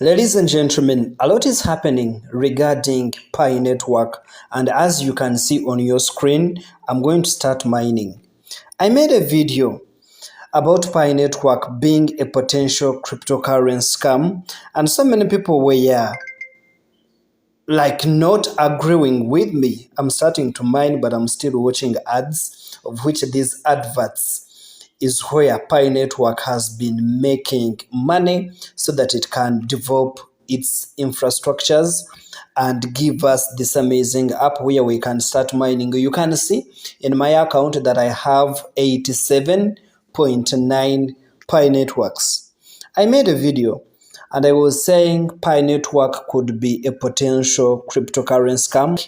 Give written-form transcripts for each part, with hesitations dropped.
Ladies and gentlemen, a lot is happening regarding Pi network, and as you can see on your screen, I'm going to start mining. I made a video about Pi network being a potential cryptocurrency scam, and so many people were not agreeing with me. I'm starting to mine, but I'm still watching ads, of which these adverts is where Pi Network has been making money so that it can develop its infrastructures and give us this amazing app where we can start mining. You can see in my account that I have 87.9 Pi Networks. I made a video and I was saying Pi Network could be a potential cryptocurrency scam.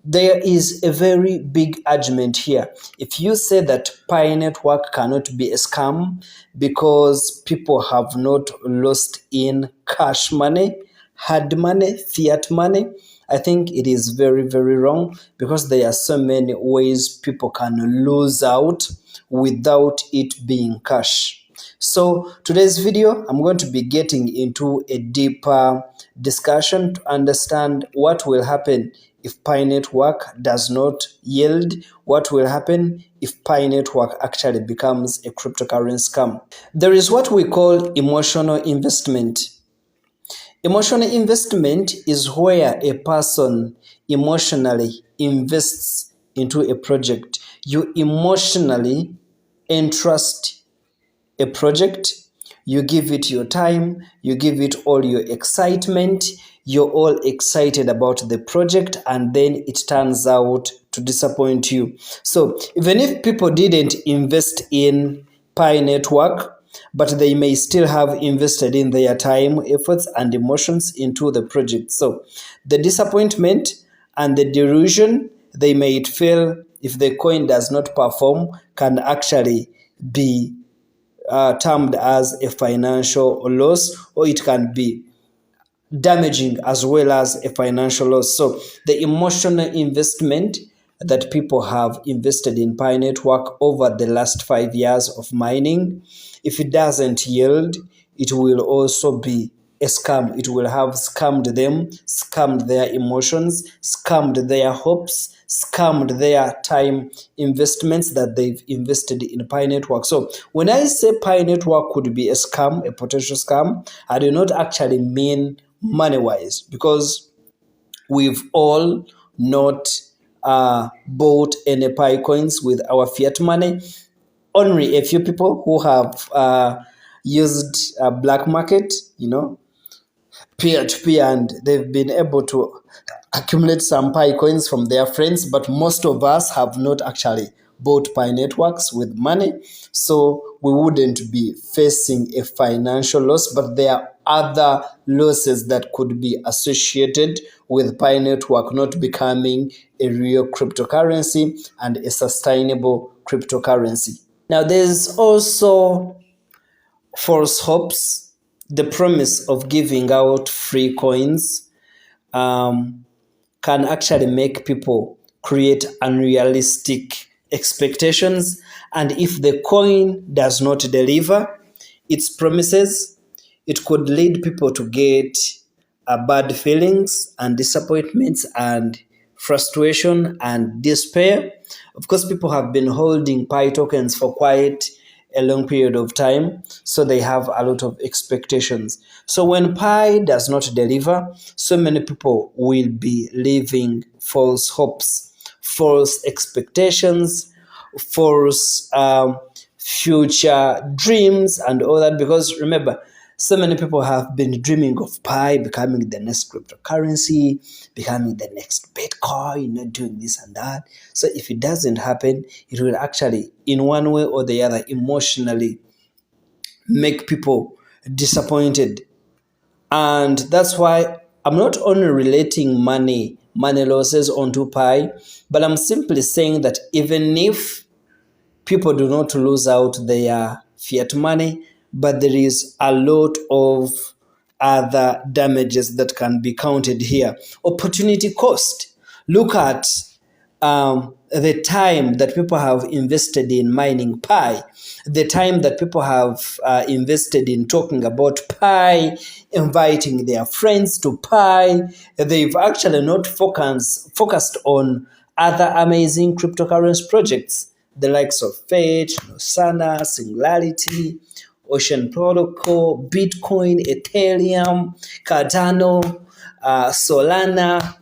There is a very big argument here. If you say that Pi network cannot be a scam because people have not lost in cash money, hard money, fiat money, I think it is very, very wrong because there are so many ways people can lose out without it being cash. So today's video, I'm going to be getting into a deeper discussion to understand what will happen if Pi network does not yield, what will happen if Pi network actually becomes a cryptocurrency scam. There is what we call emotional investment. Emotional investment is where a person emotionally invests into a project. You emotionally entrust a project, you give it your time, you give it all your excitement, you're all excited about the project, and then it turns out to disappoint you. So even if people didn't invest in Pi network, but they may still have invested in their time, efforts, and emotions into the project. So the disappointment and the delusion they may feel if the coin does not perform can actually be termed as a financial loss, or it can be damaging as well as a financial loss. So the emotional investment that people have invested in Pi network over the last 5 years of mining, if it doesn't yield, it will also be a scam. It will have scammed them, scammed their emotions, scammed their hopes, scammed their time investments that they've invested in Pi network. So when I say Pi network could be a scam, a potential scam, I do not actually mean money-wise, because we've all not bought any Pi coins with our fiat money. Only a few people who have used black market, peer-to-peer, and they've been able to accumulate some Pi coins from their friends, but most of us have not actually bought Pi networks with money, so we wouldn't be facing a financial loss, but there are other losses that could be associated with Pi network not becoming a real cryptocurrency and a sustainable cryptocurrency. Now, there's also false hopes. The promise of giving out free coins can actually make people create unrealistic expectations. And if the coin does not deliver its promises, it could lead people to get bad feelings and disappointments and frustration and despair. Of course, people have been holding Pi tokens for quite a long period of time, so they have a lot of expectations. So when Pi does not deliver, so many people will be living false hopes, false expectations, false future dreams and all that, because remember, so many people have been dreaming of Pi becoming the next cryptocurrency, becoming the next Bitcoin, doing this and that. So if it doesn't happen, it will actually, in one way or the other, emotionally make people disappointed. And that's why I'm not only relating money losses onto Pi, but I'm simply saying that even if people do not lose out their fiat money, but there is a lot of other damages that can be counted here. Opportunity cost. Look at the time that people have invested in mining Pi, the time that people have invested in talking about Pi, inviting their friends to Pi, they've actually not focused on other amazing cryptocurrency projects, the likes of Fetch, Sana, Singularity, Ocean Protocol, Bitcoin, Ethereum, Cardano, Solana.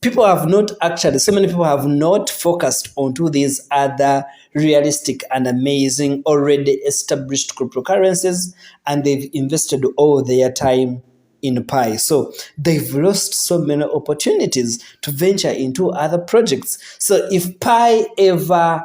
People have not actually, so many people have not focused onto these other realistic and amazing already established cryptocurrencies, and they've invested all their time in Pi. So they've lost so many opportunities to venture into other projects. So if Pi ever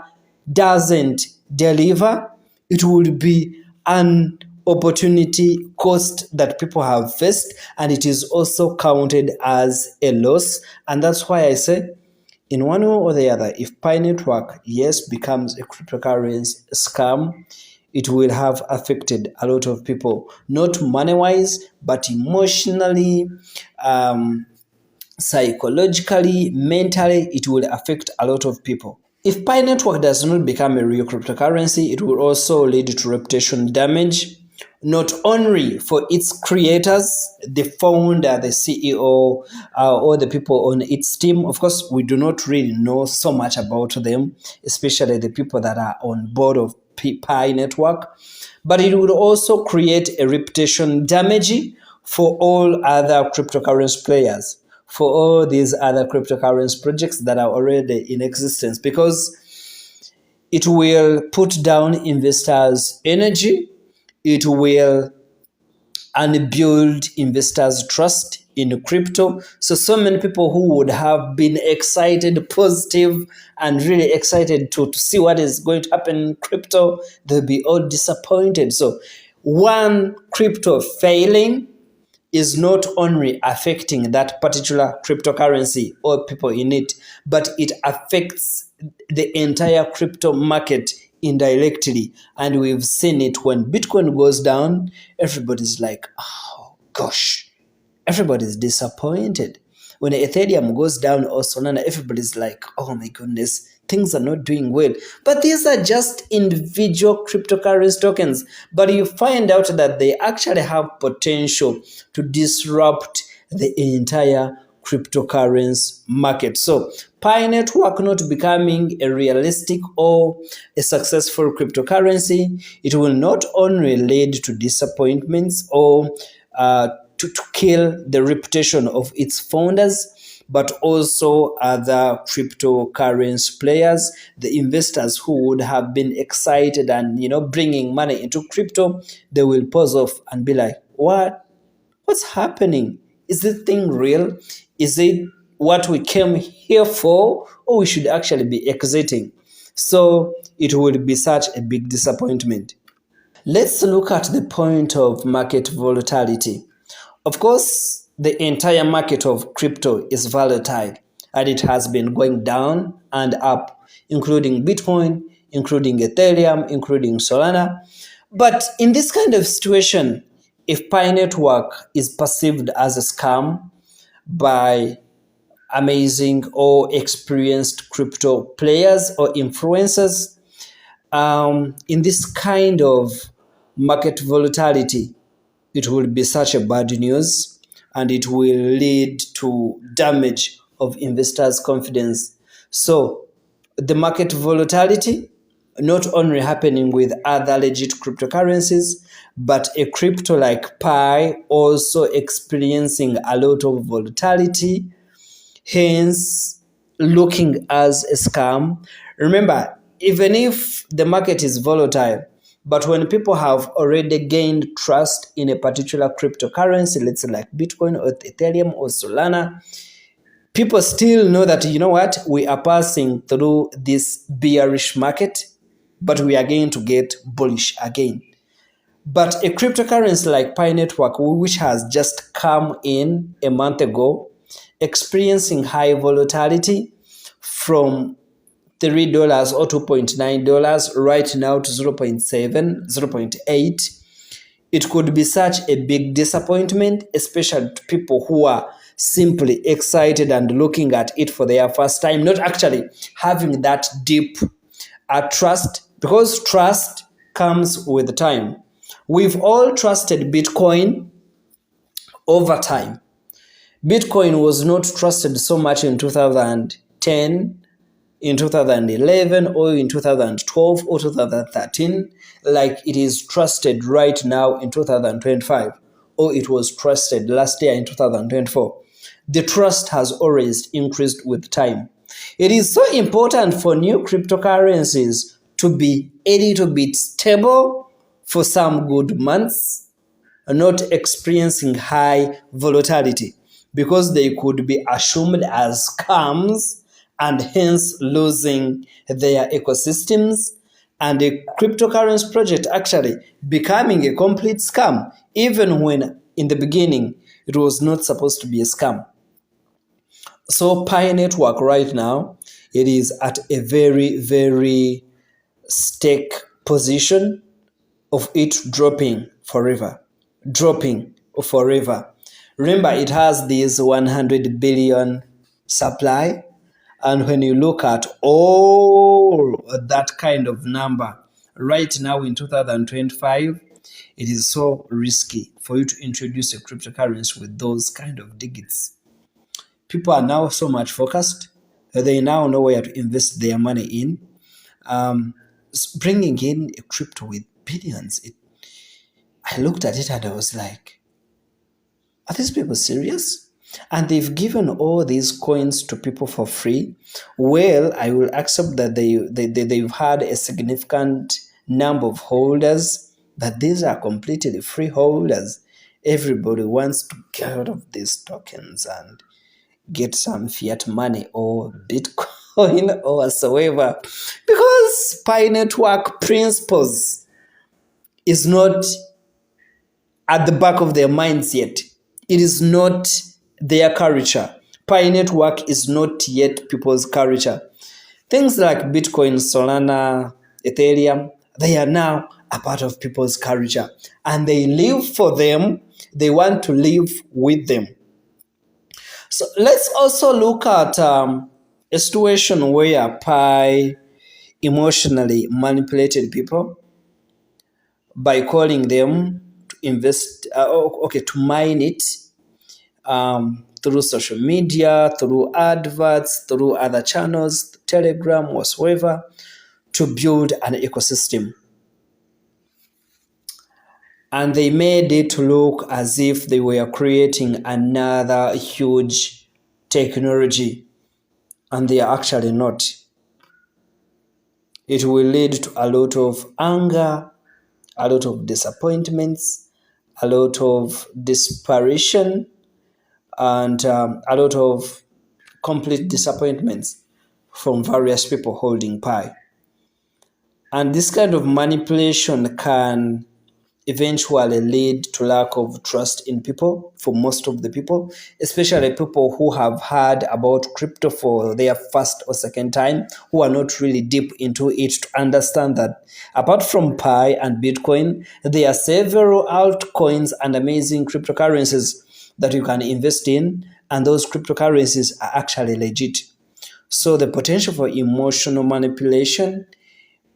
doesn't deliver, it will be an opportunity cost that people have faced, and it is also counted as a loss. And that's why I say, in one way or the other, if Pi Network, yes, becomes a cryptocurrency scam, it will have affected a lot of people, not money-wise, but emotionally, psychologically, mentally, it will affect a lot of people. If Pi Network does not become a real cryptocurrency, it will also lead to reputation damage, not only for its creators, the founder, the CEO, or the people on its team. Of course, we do not really know so much about them, especially the people that are on board of Pi Network. But it would also create a reputation damage for all other cryptocurrency players, for all these other cryptocurrency projects that are already in existence, because it will put down investors' energy, it will unbuild investors' trust in crypto. So many people who would have been excited, positive, and really excited to see what is going to happen in crypto, they'll be all disappointed. So one crypto failing is not only affecting that particular cryptocurrency or people in it, but it affects the entire crypto market indirectly. And we've seen it when Bitcoin goes down, everybody's like, oh gosh, everybody's disappointed. When Ethereum goes down or Solana, everybody's like, oh my goodness, things are not doing well. But these are just individual cryptocurrency tokens. But you find out that they actually have potential to disrupt the entire cryptocurrency market. So Pi Network not becoming a realistic or a successful cryptocurrency, it will not only lead to disappointments or to kill the reputation of its founders, but also other cryptocurrency players, the investors who would have been excited and bringing money into crypto, they will pause off and be like, what's happening? Is this thing real? Is it what we came here for, or we should actually be exiting? So it will be such a big disappointment. Let's look at the point of market volatility. Of course, the entire market of crypto is volatile, and it has been going down and up, including Bitcoin, including Ethereum, including Solana. But in this kind of situation, if Pi Network is perceived as a scam by amazing or experienced crypto players or influencers, in this kind of market volatility, it will be such a bad news, and it will lead to damage of investors' confidence. So the market volatility not only happening with other legit cryptocurrencies, but a crypto like Pi also experiencing a lot of volatility, hence looking as a scam. Remember, even if the market is volatile, but when people have already gained trust in a particular cryptocurrency, let's say like Bitcoin or Ethereum or Solana, people still know that, you know what, we are passing through this bearish market, but we are going to get bullish again. But a cryptocurrency like Pi Network, which has just come in a month ago, experiencing high volatility from $3 or $2.9 right now to 0.7, 0.8, It could be such a big disappointment, especially to people who are simply excited and looking at it for their first time, not actually having that deep trust, because trust comes with time. We've all trusted Bitcoin over time. Bitcoin was not trusted so much in 2010, in 2011, or in 2012 or 2013, like it is trusted right now in 2025, or it was trusted last year in 2024. The trust has always increased with time. It is so important for new cryptocurrencies to be a little bit stable for some good months, not experiencing high volatility, because they could be assumed as scams and hence losing their ecosystems, and a cryptocurrency project actually becoming a complete scam, even when in the beginning it was not supposed to be a scam. So Pi Network right now, it is at a very, very stake position of it dropping forever. Dropping forever. Remember, it has this 100 billion supply. And when you look at all that kind of number, right now in 2025, it is so risky for you to introduce a cryptocurrency with those kind of digits. People are now so much focused. They now know where to invest their money in. Bringing in a crypto with billions, I looked at it and I was like, are these people serious? And they've given all these coins to people for free. Well, I will accept that they've had a significant number of holders, but these are completely free holders. Everybody wants to get out of these tokens and get some fiat money or Bitcoin or whatsoever, because Pi Network principles is not at the back of their minds yet. It is not their culture. Pi Network is not yet people's culture. Things like Bitcoin, Solana, Ethereum, they are now a part of people's culture. And they live for them. They want to live with them. So let's also look at a situation where Pi emotionally manipulated people by calling them to invest, to mine it through social media, through adverts, through other channels, Telegram, whatsoever, to build an ecosystem. And they made it look as if they were creating another huge technology, and they are actually not. It will lead to a lot of anger, a lot of disappointments, a lot of desperation, and a lot of complete disappointments from various people holding Pi. And this kind of manipulation can eventually lead to lack of trust in people for most of the people, especially people who have heard about crypto for their first or second time, who are not really deep into it to understand that apart from Pi and Bitcoin, there are several altcoins and amazing cryptocurrencies that you can invest in, and those cryptocurrencies are actually legit. So the potential for emotional manipulation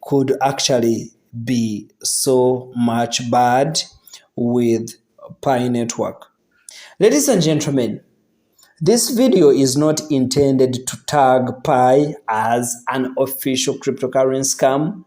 could actually be so much bad with Pi Network. Ladies and gentlemen, this video is not intended to tag Pi as an official cryptocurrency scam,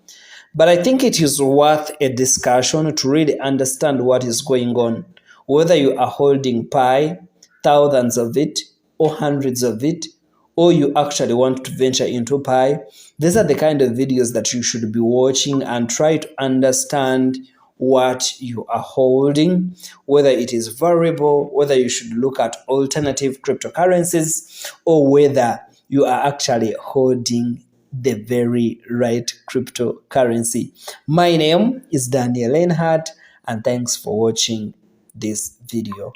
but I think it is worth a discussion to really understand what is going on. Whether you are holding Pi, thousands of it, or hundreds of it, or you actually want to venture into Pi, these are the kind of videos that you should be watching and try to understand what you are holding, whether it is variable, whether you should look at alternative cryptocurrencies, or whether you are actually holding the very right cryptocurrency. My name is Daniel Lenhardt, and thanks for watching this video.